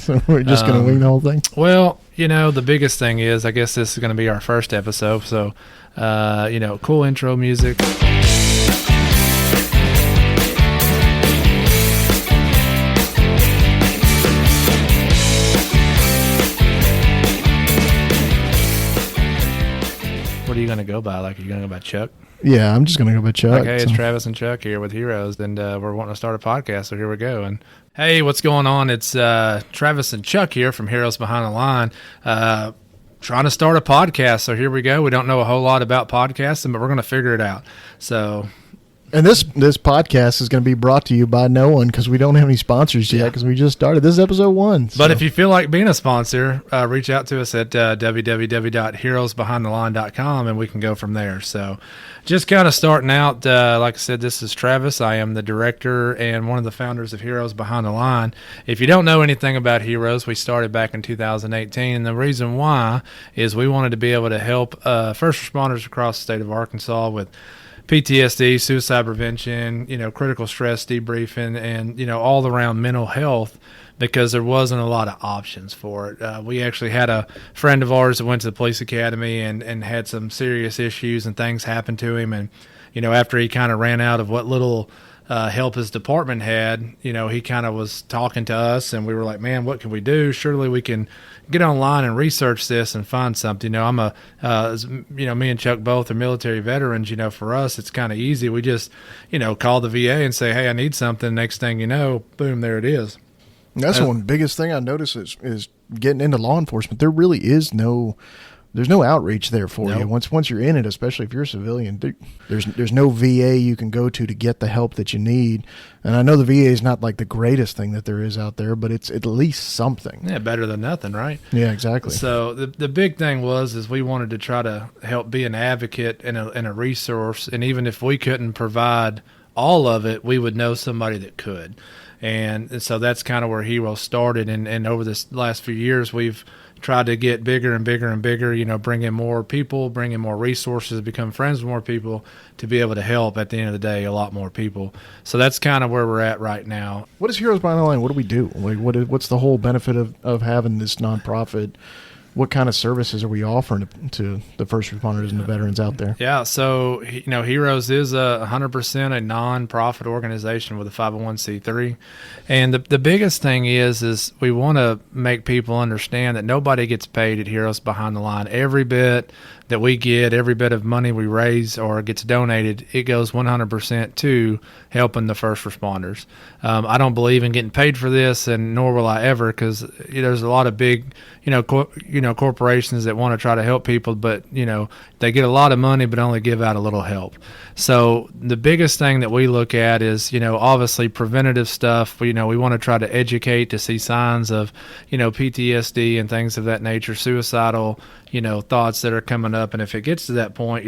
So we're just going to wing the whole thing? Well, the biggest thing is, I guess this is going to be our first episode. So, cool intro music. What are you going to go by? Like, are you going to go by Chuck? Yeah, I'm just going to go by Chuck. Okay, it's Travis and Chuck here with Heroes, and we're wanting to start a podcast, so here we go. And hey, what's going on? It's Travis and Chuck here from Heroes Behind the Line, trying to start a podcast, so here we go. We don't know a whole lot about podcasting, but we're going to figure it out. So... And this podcast is going to be brought to you by no one because we don't have any sponsors yet because we just started. This is episode 1. So. But if you feel like being a sponsor, reach out to us at www.heroesbehindtheline.com and we can go from there. So just kind of starting out, like I said, this is Travis. I am the director and one of the founders of Heroes Behind the Line. If you don't know anything about Heroes, we started back in 2018. And the reason why is we wanted to be able to help first responders across the state of Arkansas with PTSD, suicide prevention, critical stress debriefing, and, all around mental health because there wasn't a lot of options for it. We actually had a friend of ours that went to the police academy and had some serious issues and things happen to him. And, after he kind of ran out of what little help his department had, he kind of was talking to us and we were like, man, what can we do? Surely we can get online and research this and find something. Me and Chuck both are military veterans. For us, it's kind of easy. We just, call the VA and say, hey, I need something. Next thing you know, boom, there it is. That's one biggest thing I notice is getting into law enforcement. There really is there's no outreach there for you. Once you're in it, especially if you're a civilian, there's no VA you can go to get the help that you need. And I know the VA is not like the greatest thing that there is out there, but it's at least something. Yeah, better than nothing, right? Yeah, exactly. So the big thing is we wanted to try to help be an advocate and a resource. And even if we couldn't provide all of it, we would know somebody that could. And so that's kind of where Heroes started. And over this last few years, we've tried to get bigger and bigger and bigger, bring in more people, bring in more resources, become friends with more people to be able to help at the end of the day a lot more people. So that's kind of where we're at right now. What is Heroes Behind the Line? What do we do? Like, what's the whole benefit of having this nonprofit? What kind of services are we offering to the first responders and the veterans out there? Yeah, so, Heroes is 100% a non-profit organization with a 501c3. And the biggest thing is we want to make people understand that nobody gets paid at Heroes Behind the Line. Every bit that we get, every bit of money we raise or gets donated, it goes 100% to helping the first responders. I don't believe in getting paid for this, and nor will I ever, because there's a lot of big, corporations that want to try to help people, but they get a lot of money but only give out a little help. So the biggest thing that we look at is obviously preventative stuff. We want to try to educate to see signs of PTSD and things of that nature, suicidal thoughts that are coming up, and if it gets to that point,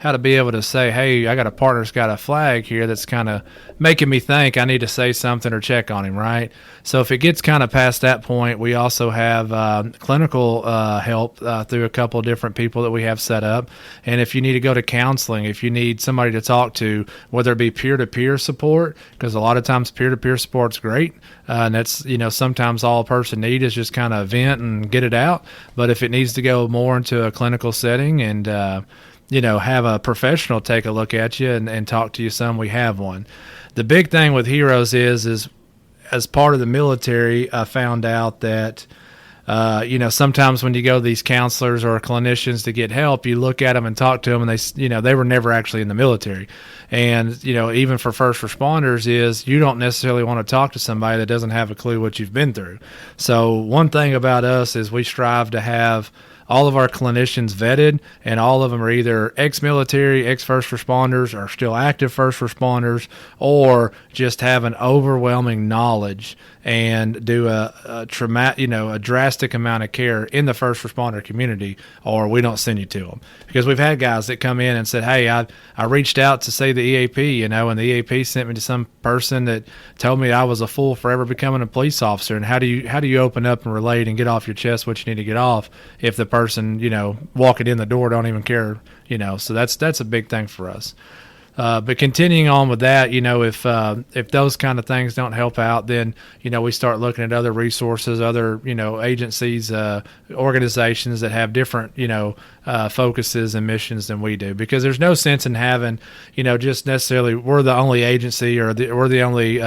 how to be able to say, hey, I got a partner that's got a flag here that's kind of making me think I need to say something or check on him, right? So if it gets kind of past that point, we also have clinical help through a couple of different people that we have set up. And if you need to go to counseling, if you need somebody to talk to, whether it be peer-to-peer support, because a lot of times peer-to-peer support's great, and that's, sometimes all a person needs is just kind of vent and get it out. But if it needs to go more into a clinical setting and have a professional take a look at you and talk to you some, we have one. The big thing with Heroes is as part of the military, I found out that, sometimes when you go to these counselors or clinicians to get help, you look at them and talk to them and they were never actually in the military. And, even for first responders is you don't necessarily want to talk to somebody that doesn't have a clue what you've been through. So one thing about us is we strive to have all of our clinicians vetted, and all of them are either ex-military, ex-first responders, or still active first responders, or just have an overwhelming knowledge and do a drastic amount of care in the first responder community, or we don't send you to them. Because we've had guys that come in and said, hey, I reached out to say the EAP, and the EAP sent me to some person that told me I was a fool for ever becoming a police officer. And how do you open up and relate and get off your chest what you need to get off if the person, walking in the door don't even care, so that's a big thing for us. But continuing on with that, if those kind of things don't help out, then, we start looking at other resources, other, agencies, organizations that have different, focuses and missions than we do, because there's no sense in having, just necessarily we're the only agency or we're the only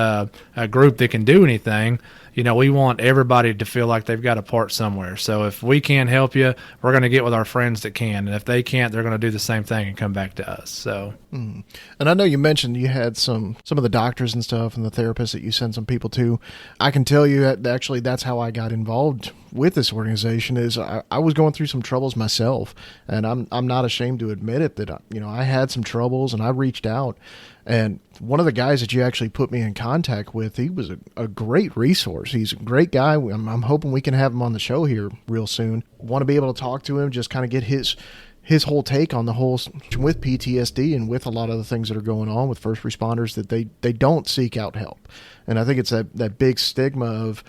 group that can do anything. We want everybody to feel like they've got a part somewhere. So if we can't help you, we're going to get with our friends that can. And if they can't, they're going to do the same thing and come back to us. So, And I know you mentioned you had some of the doctors and stuff and the therapists that you send some people to. I can tell you that actually that's how I got involved with this organization. Is I was going through some troubles myself, and I'm not ashamed to admit it that I had some troubles, and I reached out. And one of the guys that you actually put me in contact with, he was a great resource. He's a great guy. I'm hoping we can have him on the show here real soon. Want to be able to talk to him, just kind of get his whole take on the whole with PTSD and with a lot of the things that are going on with first responders, that they don't seek out help. And I think it's that big stigma of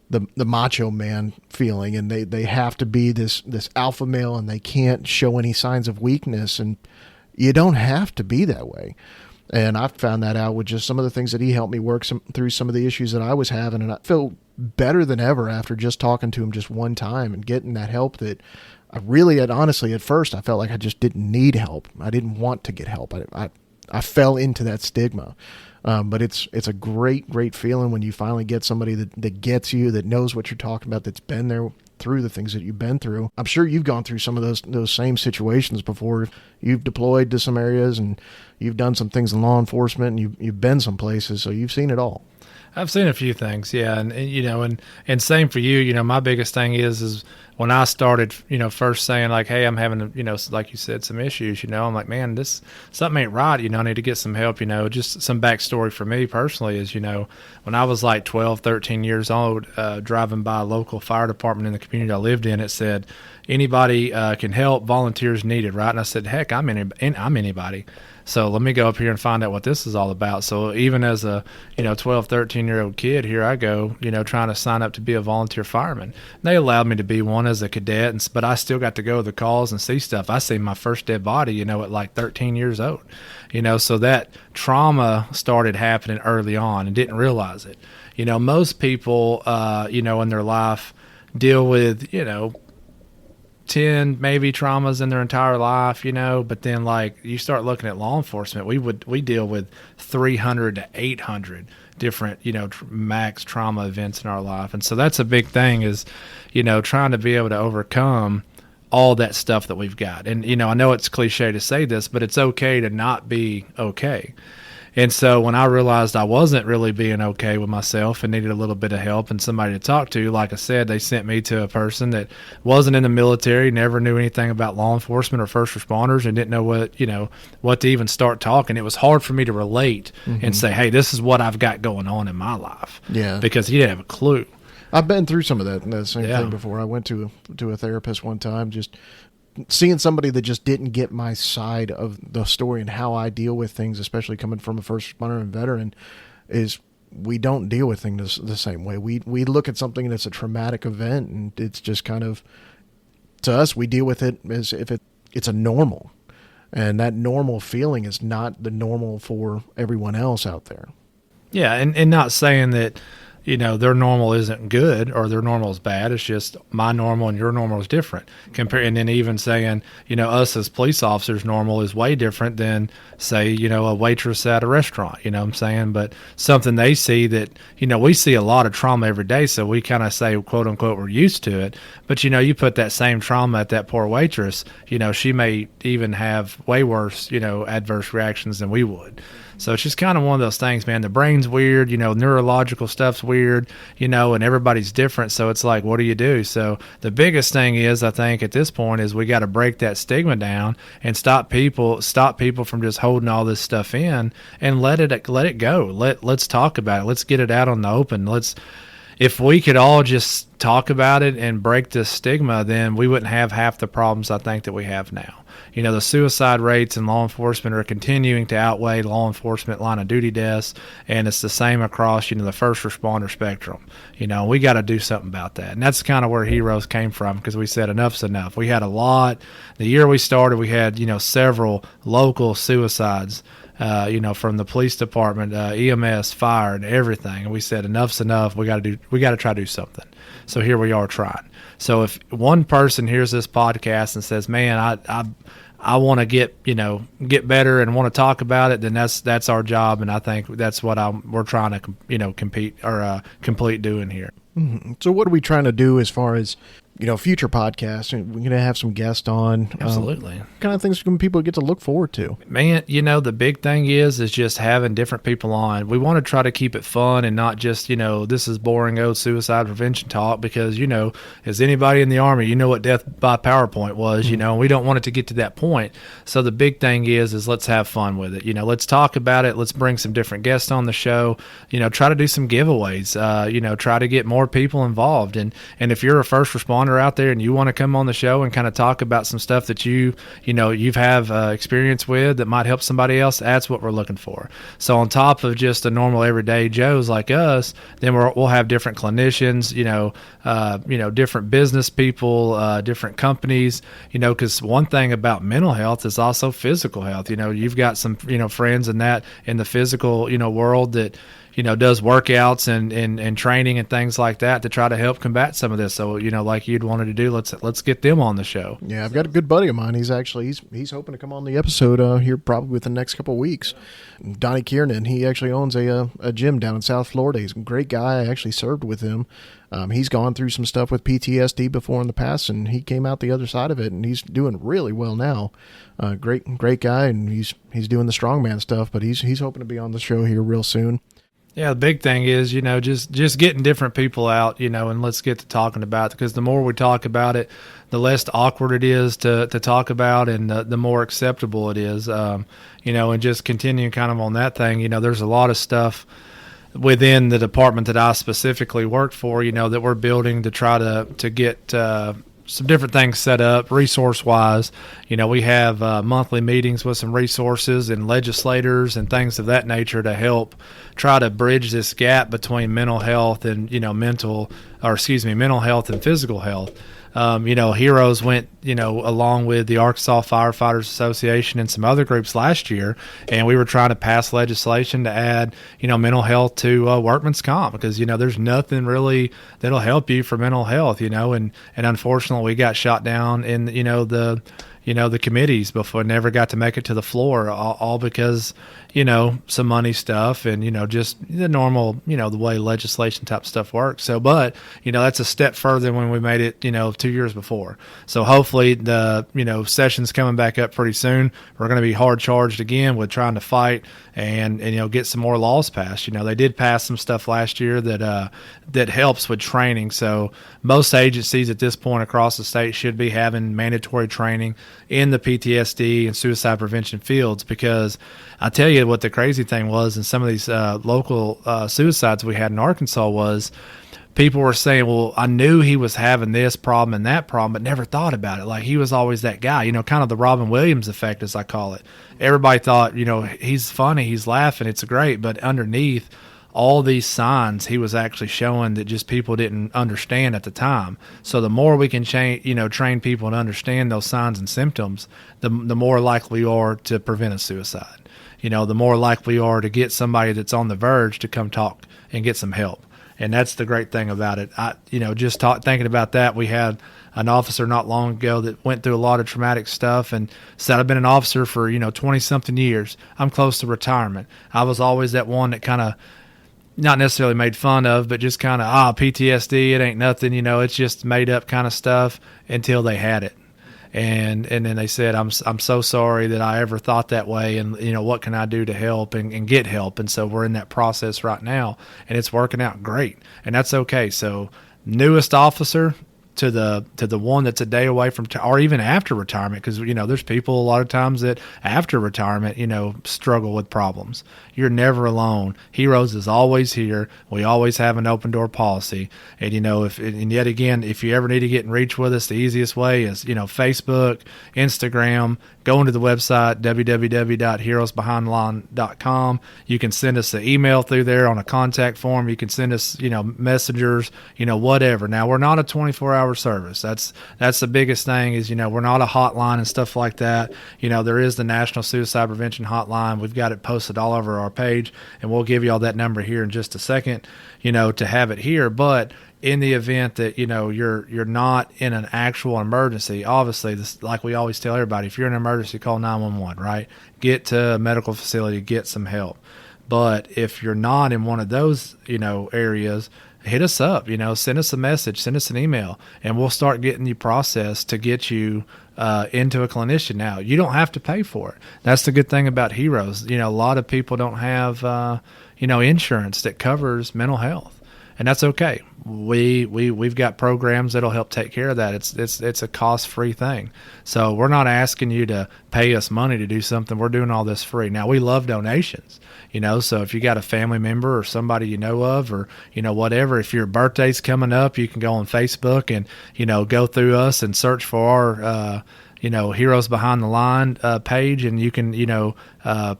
the macho man feeling, and they have to be this alpha male, and they can't show any signs of weakness. And you don't have to be that way. And I found that out with just some of the things that he helped me work through some of the issues that I was having. And I feel better than ever after just talking to him just one time and getting that help that I really had. Honestly, at first, I felt like I just didn't need help. I didn't want to get help. I fell into that stigma. But it's a great feeling when you finally get somebody that gets you, that knows what you're talking about, that's been there through the things that you've been through. I'm sure you've gone through some of those same situations before. You've deployed to some areas, and you've done some things in law enforcement, and you've been some places, so you've seen it all. I've seen a few things, yeah, and same for you. My biggest thing is when I started, first saying like, hey, I'm having, like you said, some issues. I'm like, man, this something ain't right. I need to get some help. Just some backstory for me personally is, when I was like 12, 13 years old, driving by a local fire department in the community I lived in, it said anybody can help, volunteers needed, right? And I said, heck, I'm anybody. So let me go up here and find out what this is all about. So even as a 12, 13-year-old kid, here I go, trying to sign up to be a volunteer fireman. And they allowed me to be one as a cadet, but I still got to go to the calls and see stuff. I seen my first dead body, at like 13 years old. So that trauma started happening early on and didn't realize it. Most people, in their life deal with, 10 maybe traumas in their entire life, but then like you start looking at law enforcement, we deal with 300 to 800 different, max trauma events in our life. And so that's a big thing is, trying to be able to overcome all that stuff that we've got. And, I know it's cliche to say this, but it's okay to not be okay. And so when I realized I wasn't really being okay with myself and needed a little bit of help and somebody to talk to, like I said, they sent me to a person that wasn't in the military, never knew anything about law enforcement or first responders, and didn't know what to even start talking. It was hard for me to relate and say, hey, this is what I've got going on in my life. Yeah. Because he didn't have a clue. I've been through some of that same thing before. I went to a therapist one time, just seeing somebody that just didn't get my side of the story and how I deal with things, especially coming from a first responder and veteran, is we don't deal with things the same way. We look at something that's a traumatic event, and it's just kind of, to us, we deal with it as if it's a normal. And that normal feeling is not the normal for everyone else out there. Yeah, and not saying that, their normal isn't good or their normal is bad. It's just my normal and your normal is different. And then even saying, us as police officers, normal is way different than, say, a waitress at a restaurant, what I'm saying? But something they see that, we see a lot of trauma every day, so we kind of say, quote unquote, we're used to it. But, you put that same trauma at that poor waitress, she may even have way worse, adverse reactions than we would. So it's just kind of one of those things, man. The brain's weird, neurological stuff's weird, and everybody's different. So it's like, what do you do? So the biggest thing is, I think at this point, is we got to break that stigma down and stop people from just holding all this stuff in and let it go. Let's talk about it. Let's get it out on the open. If we could all just talk about it and break this stigma, then we wouldn't have half the problems I think that we have now. The suicide rates in law enforcement are continuing to outweigh law enforcement line of duty deaths, and it's the same across, the first responder spectrum. We got to do something about that. And that's kind of where Heroes came from, because we said enough's enough. We had a lot. The year we started, we had, several local suicides from the police department, EMS, fire, and everything. And we said, enough's enough. We got to try to do something. So here we are trying. So if one person hears this podcast and says, man, I want to get better and want to talk about it, then that's our job. And I think that's what we're trying to, complete doing here. Mm-hmm. So what are we trying to do as far as, future podcasts? We're going to have some guests on. Absolutely. What kind of things can people get to look forward to? Man, the big thing is just having different people on. We want to try to keep it fun and not just, this is boring old suicide prevention talk because, as anybody in the Army, what death by PowerPoint was, mm-hmm. We don't want it to get to that point. So the big thing is let's have fun with it. Let's talk about it. Let's bring some different guests on the show, try to do some giveaways, try to get more people involved. And if you're a first responder out there and you want to come on the show and kind of talk about some stuff that you've experience with that might help somebody else, that's what we're looking for. So on top of just the normal everyday Joes like us, then we'll have different clinicians, different business people, different companies, because one thing about mental health is also physical health. You've got some friends in the physical world that does workouts and training and things like that to try to help combat some of this. So, like you'd wanted to do, let's get them on the show. Yeah, I've got a good buddy of mine. He's hoping to come on the episode here probably within the next couple of weeks. Donnie Kiernan, he actually owns a gym down in South Florida. He's a great guy. I actually served with him. He's gone through some stuff with PTSD before in the past, and he came out the other side of it, and he's doing really well now. Great guy, and he's doing the strongman stuff, but he's hoping to be on the show here real soon. Yeah, the big thing is, just getting different people out, and let's get to talking about it, because the more we talk about it, the less awkward it is to talk about, and the more acceptable it is, and just continuing kind of on that thing. There's a lot of stuff within the department that I specifically worked for, that we're building to try to get some different things set up resource-wise. We have monthly meetings with some resources and legislators and things of that nature to help try to bridge this gap between mental health and, mental health and physical health. Heroes went, along with the Arkansas Firefighters Association and some other groups last year, and we were trying to pass legislation to add, mental health to workman's comp, because, there's nothing really that'll help you for mental health, and unfortunately we got shot down in, the committees before, never got to make it to the floor, all because, some money stuff and, just the normal, the way legislation type stuff works. So, but, that's a step further when we made it, 2 years before. So hopefully the, session's coming back up pretty soon. We're going to be hard charged again with trying to fight and get some more laws passed. They did pass some stuff last year that helps with training. So most agencies at this point across the state should be having mandatory training in the PTSD and suicide prevention fields, because I tell you what the crazy thing was in some of these local suicides we had in Arkansas was people were saying, well, I knew he was having this problem and that problem, but never thought about it. Like he was always that guy, kind of the Robin Williams effect, as I call it. Everybody thought, he's funny, he's laughing, it's great, but underneath all these signs he was actually showing that just people didn't understand at the time. So the more we can train people to understand those signs and symptoms, the more likely we are to prevent a suicide. The more likely we are to get somebody that's on the verge to come talk and get some help. And that's the great thing about it. Thinking about that, we had an officer not long ago that went through a lot of traumatic stuff and said, I've been an officer for, 20-something years. I'm close to retirement. I was always that one that kind of not necessarily made fun of, but just kind of, PTSD, it ain't nothing, it's just made up kind of stuff, until they had it. And then they said, I'm so sorry that I ever thought that way, and what can I do to help and get help? And so we're in that process right now, and it's working out great, and that's okay. So newest officer to the one that's a day away from or even after retirement, because there's people a lot of times that after retirement struggle with problems. You're never alone. Heroes is always here. We always have an open door policy, and yet again, if you ever need to get in reach with us, the easiest way is Facebook, Instagram. Go into the website www.heroesbehindtheline.com. You can send us an email through there on a contact form. You can send us messengers, whatever. Now we're not a 24-hour 24-hour service. That's the biggest thing is, we're not a hotline and stuff like that. There is the National Suicide Prevention Hotline. We've got it posted all over our page, and we'll give you all that number here in just a second, to have it here. But in the event that, you're not in an actual emergency, obviously, this, like we always tell everybody, if you're in an emergency, call 911, right? Get to a medical facility, get some help. But if you're not in one of those, areas, hit us up, send us a message, send us an email, and we'll start getting you processed to get you into a clinician. Now, you don't have to pay for it. That's the good thing about Heroes. A lot of people don't have, insurance that covers mental health, and that's okay. We've got programs that'll help take care of that. It's a cost-free thing. So we're not asking you to pay us money to do something. We're doing all this free. Now, we love donations, so if you got a family member or somebody you know of, or, whatever, if your birthday's coming up, you can go on Facebook and, go through us and search for our, Heroes Behind the Line page, and you can,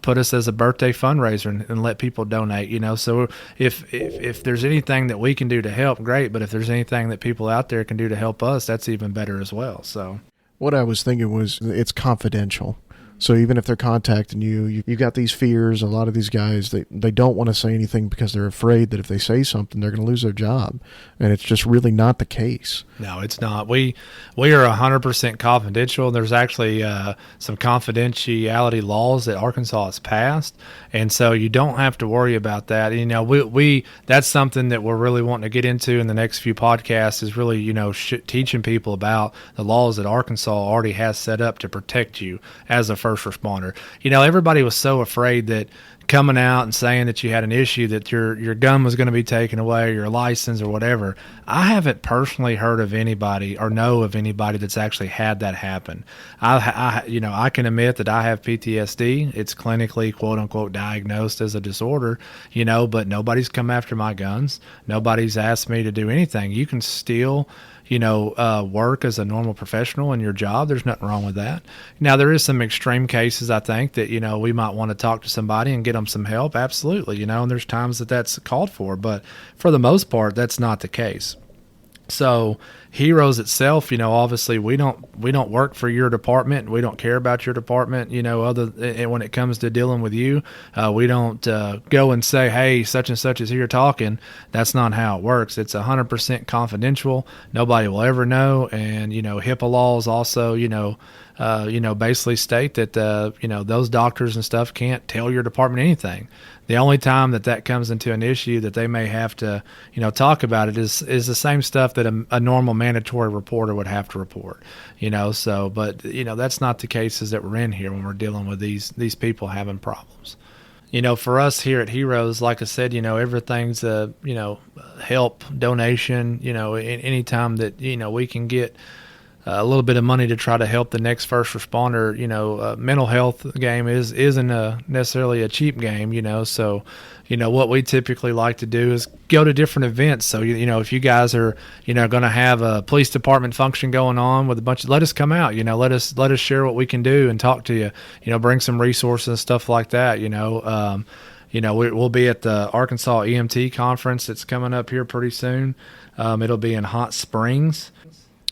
put us as a birthday fundraiser and let people donate, So if there's anything that we can do to help, great. But if there's anything that people out there can do to help us, that's even better as well. So what I was thinking was it's confidential. So even if they're contacting you got these fears. A lot of these guys, they don't want to say anything because they're afraid that if they say something, they're going to lose their job. And it's just really not the case. No, it's not. We are 100% confidential. There's actually some confidentiality laws that Arkansas has passed. And so you don't have to worry about that. We that's something that we're really wanting to get into in the next few podcasts is really, teaching people about the laws that Arkansas already has set up to protect you as a first responder. Everybody was so afraid that coming out and saying that you had an issue, that your gun was going to be taken away, your license or whatever. I haven't personally heard of anybody or know of anybody that's actually had that happen. I can admit that I have PTSD. It's clinically, quote unquote, diagnosed as a disorder, but nobody's come after my guns. Nobody's asked me to do anything. You can still work as a normal professional in your job. There's nothing wrong with that. Now, there is some extreme cases, I think, that, we might want to talk to somebody and get them some help. Absolutely. And there's times that that's called for, but for the most part, that's not the case. So Heroes itself, obviously we don't work for your department. We don't care about your department, and when it comes to dealing with you, we don't go and say, hey, such and such is here talking. That's not how it works. It's 100% confidential. Nobody will ever know. And, HIPAA laws also, basically state that, those doctors and stuff can't tell your department anything. The only time that comes into an issue that they may have to, talk about it is the same stuff that a normal mandatory reporter would have to report, but that's not the cases that we're in here when we're dealing with these people having problems. For us here at Heroes, like I said, everything's help, donation, anytime that, we can get a little bit of money to try to help the next first responder. Mental health game isn't necessarily a cheap game, so, what we typically like to do is go to different events. So, if you guys are, going to have a police department function going on with a bunch of, let us come out, let us share what we can do and talk to you, bring some resources and stuff like that, we'll be at the Arkansas EMT conference that's coming up here pretty soon. It'll be in Hot Springs.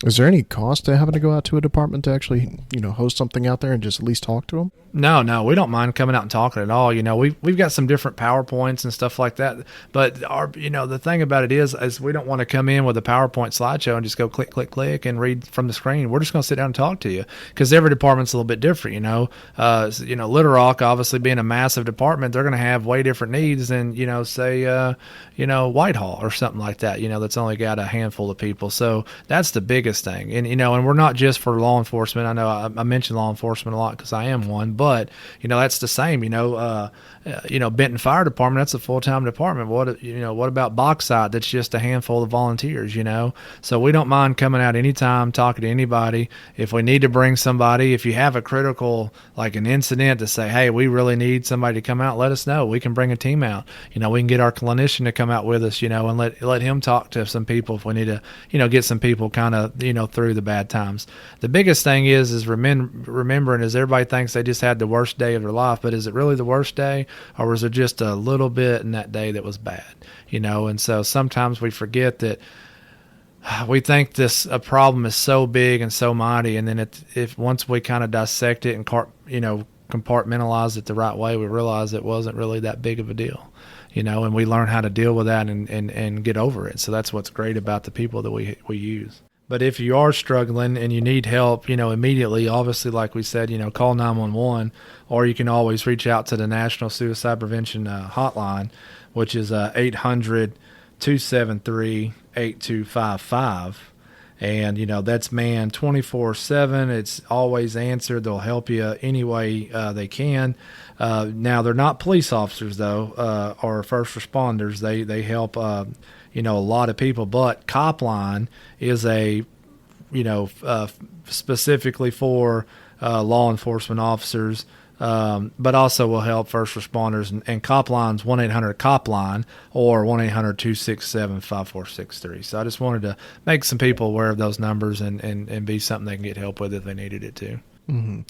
Is there any cost to having to go out to a department to actually, host something out there and just at least talk to them? No, we don't mind coming out and talking at all. We've got some different PowerPoints and stuff like that. But the thing about it is we don't want to come in with a PowerPoint slideshow and just go click, click, click and read from the screen. We're just going to sit down and talk to you because every department's a little bit different. Little Rock, obviously being a massive department, they're going to have way different needs than say Whitehall or something like that. That's only got a handful of people. So that's the biggest thing. And and we're not just for law enforcement. I know I mention law enforcement a lot because I am one. But that's the same. Benton Fire Department, that's a full-time department. What about Bauxite? That's just a handful of volunteers. So we don't mind coming out anytime, talking to anybody. If we need to bring somebody, if you have a critical, like an incident to say, hey, we really need somebody to come out, let us know. We can bring a team out. We can get our clinician to come out with us. And let him talk to some people if we need to, get some people kind of, through the bad times. The biggest thing is remembering is everybody thinks they just had the worst day of their life, but is it really the worst day, or was there just a little bit in that day that was bad? And so sometimes we forget that we think this a problem is so big and so mighty, and then if once we kind of dissect it and compartmentalize it the right way, we realize it wasn't really that big of a deal, and we learn how to deal with that and get over it. So that's what's great about the people that we use. But if you are struggling and you need help, immediately, obviously, like we said, call 911, or you can always reach out to the National Suicide Prevention Hotline, which is 800-273-8255. And, that's manned 24/7. It's always answered. They'll help you any way they can. Now, they're not police officers, though, or first responders. They help, a lot of people. But Copline is specifically for law enforcement officers, but also will help first responders. And Copline's 1-800-COPLINE or 1-800-267-5463. So I just wanted to make some people aware of those numbers and be something they can get help with if they needed it too. Mm-hmm.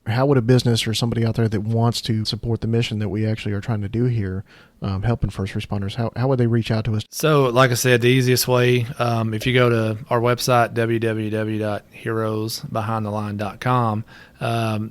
How would a business or somebody out there that wants to support the mission that we actually are trying to do here, helping first responders, how would they reach out to us? So, like I said, the easiest way, if you go to our website, www.heroesbehindtheline.com,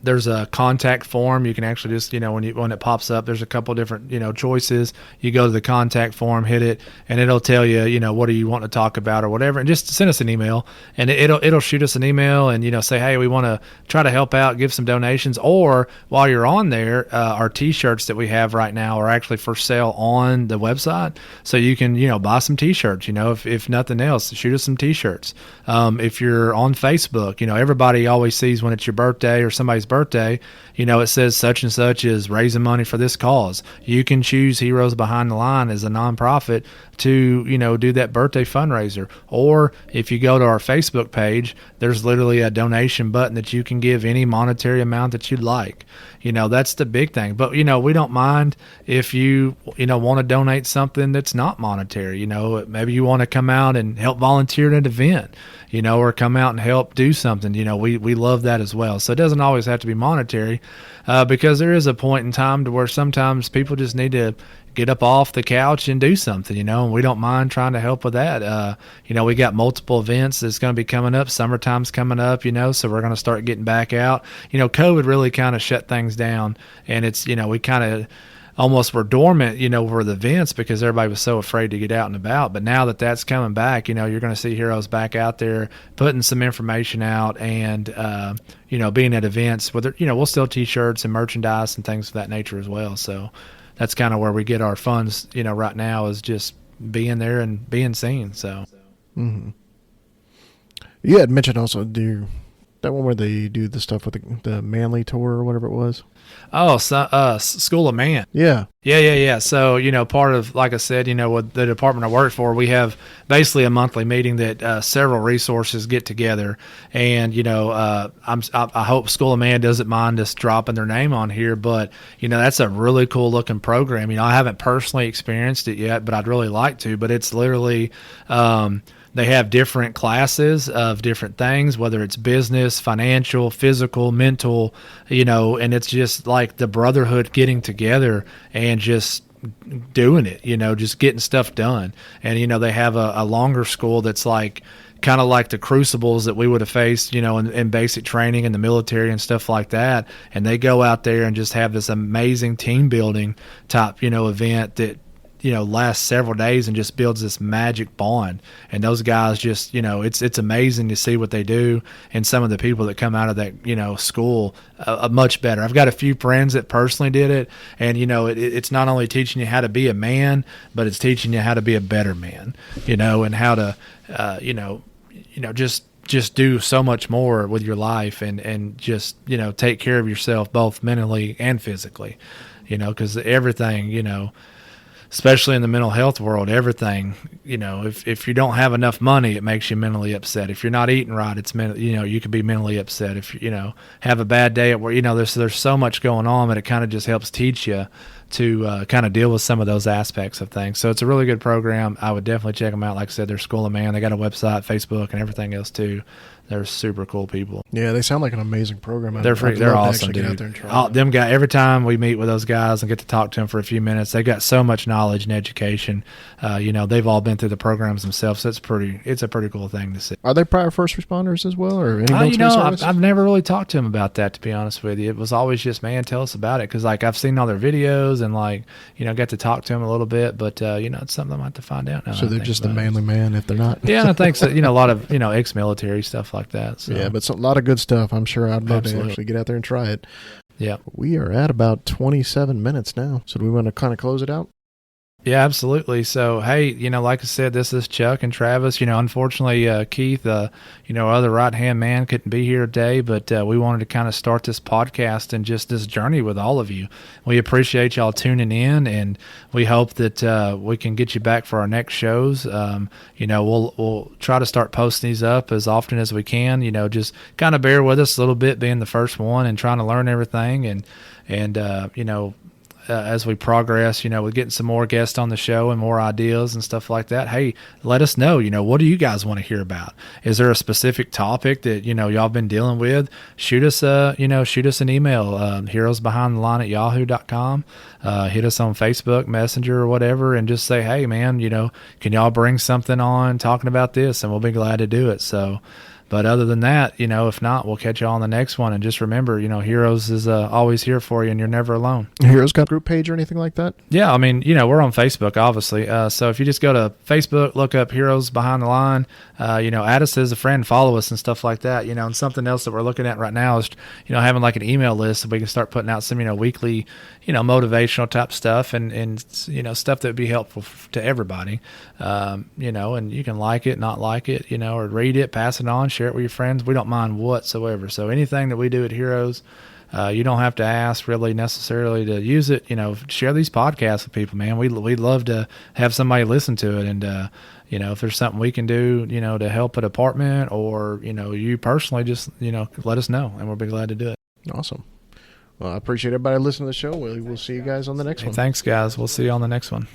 there's a contact form. You can actually just, when it pops up, there's a couple different, choices. You go to the contact form, hit it, and it'll tell you, what do you want to talk about or whatever, and just send us an email, and it'll shoot us an email and, say, hey, we want to try to help out, give some donations. Or while you're on there, our T-shirts that we have right now are actually for sale on the website, so you can buy some T-shirts. If nothing else, shoot us some T-shirts. If you're on Facebook, everybody always sees when it's your birthday or somebody's birthday, it says such and such is raising money for this cause. You can choose Heroes Behind the Line as a nonprofit to do that birthday fundraiser. Or if you go to our Facebook page, there's literally a donation button that you can give any monetary amount that you'd like. That's the big thing. But we don't mind if you want to donate something that's not monetary. Maybe you want to come out and help volunteer at an event, or come out and help do something. We love that as well. So it doesn't always have to be monetary, because there is a point in time to where sometimes people just need to get up off the couch and do something, and we don't mind trying to help with that. We got multiple events that's going to be coming up. Summertime's coming up, so we're going to start getting back out. COVID really kind of shut things down, and it's, we kind of almost were dormant, for the events because everybody was so afraid to get out and about. But now that that's coming back, you're going to see Heroes back out there putting some information out and, being at events, whether, we'll sell T-shirts and merchandise and things of that nature as well. So that's kind of where we get our funds, right now, is just being there and being seen. So, mm-hmm. You had mentioned also that one where they do the stuff with the Manly tour or whatever it was. Oh, School of Man. Yeah. Yeah. So, part of, like I said, with the department I work for, we have basically a monthly meeting that several resources get together. And, I hope School of Man doesn't mind us dropping their name on here, but, that's a really cool looking program. I haven't personally experienced it yet, but I'd really like to. But it's literally, they have different classes of different things, whether it's business, financial, physical, mental, and it's just like the brotherhood getting together and just doing it, just getting stuff done. And, they have a longer school that's like kind of like the crucibles that we would have faced, in basic training in the military and stuff like that. And they go out there and just have this amazing team building type, event that, lasts several days and just builds this magic bond. And those guys just, it's amazing to see what they do. And some of the people that come out of that, school, much better. I've got a few friends that personally did it. And, it's not only teaching you how to be a man, but it's teaching you how to be a better man, and how to, just do so much more with your life and just, take care of yourself both mentally and physically, because everything, especially in the mental health world, everything, if you don't have enough money, it makes you mentally upset. If you're not eating right, it's you can be mentally upset. If you have a bad day at work, there's so much going on that it kind of just helps teach you to kind of deal with some of those aspects of things. So it's a really good program. I would definitely check them out. Like I said, they're School of Man. They got a website, Facebook, and everything else too. They're super cool people. Yeah, they sound like an amazing program. They're awesome, dude. Them guys, every time we meet with those guys and get to talk to them for a few minutes, they got so much knowledge and education. They've all been through the programs themselves. So it's a pretty cool thing to see. Are they prior first responders as well, or any military service? I've never really talked to them about that, to be honest with you. It was always just, man, tell us about it, because like I've seen all their videos and got to talk to them a little bit, but it's something I might have to find out now. So they're just a manly man if they're not. Yeah, and I think so. A lot of ex-military stuff like that. So. Yeah, but a lot of good stuff. I'm sure I'd love to actually get out there and try it. Yeah. We are at about 27 minutes now. So do we want to kind of close it out? Yeah, absolutely. So, hey, like I said, this is Chuck and Travis. Unfortunately, Keith, our other right-hand man couldn't be here today, but we wanted to kind of start this podcast and just this journey with all of you. We appreciate y'all tuning in, and we hope that we can get you back for our next shows. We'll try to start posting these up as often as we can. Just kind of bear with us a little bit, being the first one and trying to learn everything, and as we progress, we're getting some more guests on the show and more ideas and stuff like that. Hey, let us know, what do you guys want to hear about? Is there a specific topic that, y'all been dealing with? Shoot us an email, heroesbehindtheline@yahoo.com. Hit us on Facebook, Messenger, or whatever, and just say, hey, man, can y'all bring something on talking about this? And we'll be glad to do it. So, but other than that, if not, we'll catch you on the next one. And just remember, Heroes is always here for you, and you're never alone. Heroes got a group page or anything like that? Yeah, we're on Facebook, obviously. So if you just go to Facebook, look up Heroes Behind the Line, add us as a friend, follow us and stuff like that. And something else that we're looking at right now is, having like an email list so we can start putting out some, weekly, motivational type stuff and stuff that would be helpful to everybody. And you can like it, not like it, or read it, pass it on, share it with your friends. We don't mind whatsoever. So anything that we do at Heroes, you don't have to ask really necessarily to use it. Share these podcasts with people, man. We'd love to have somebody listen to it. And, if there's something we can do, to help a department or, you personally, just, let us know, and we'll be glad to do it. Awesome. Well, I appreciate everybody listening to the show. We'll see you guys on the next one. Thanks, guys. We'll see you on the next one.